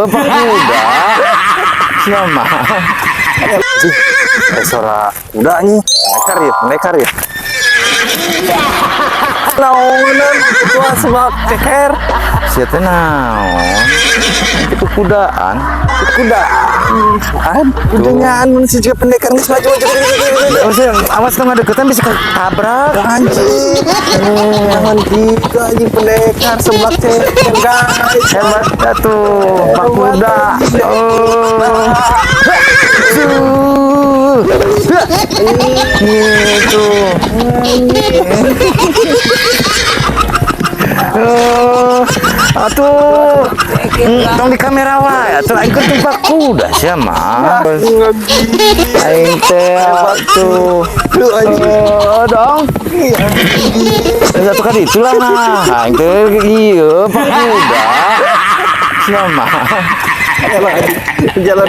Pak kuda. Siapa? Suara kuda nih. Mekar ya. Naonan tua sebab teker. Siapa naon? Itu kudaan. Kudanya manusia juga pendekar geus maju. Awas tong deketan bisa ketabrak anjing. Jangan gitu anjing pendekar seblak teh. Hebat atuh Pak Kuda. Gitu. Atuh, tong di kamera wae, atuh aing keur tumpak kuda sia mah. Aing teh atuh. Dong. Satu kali itulah nah, aing teh ieu Pak Kuda. Sia mah. Jalan.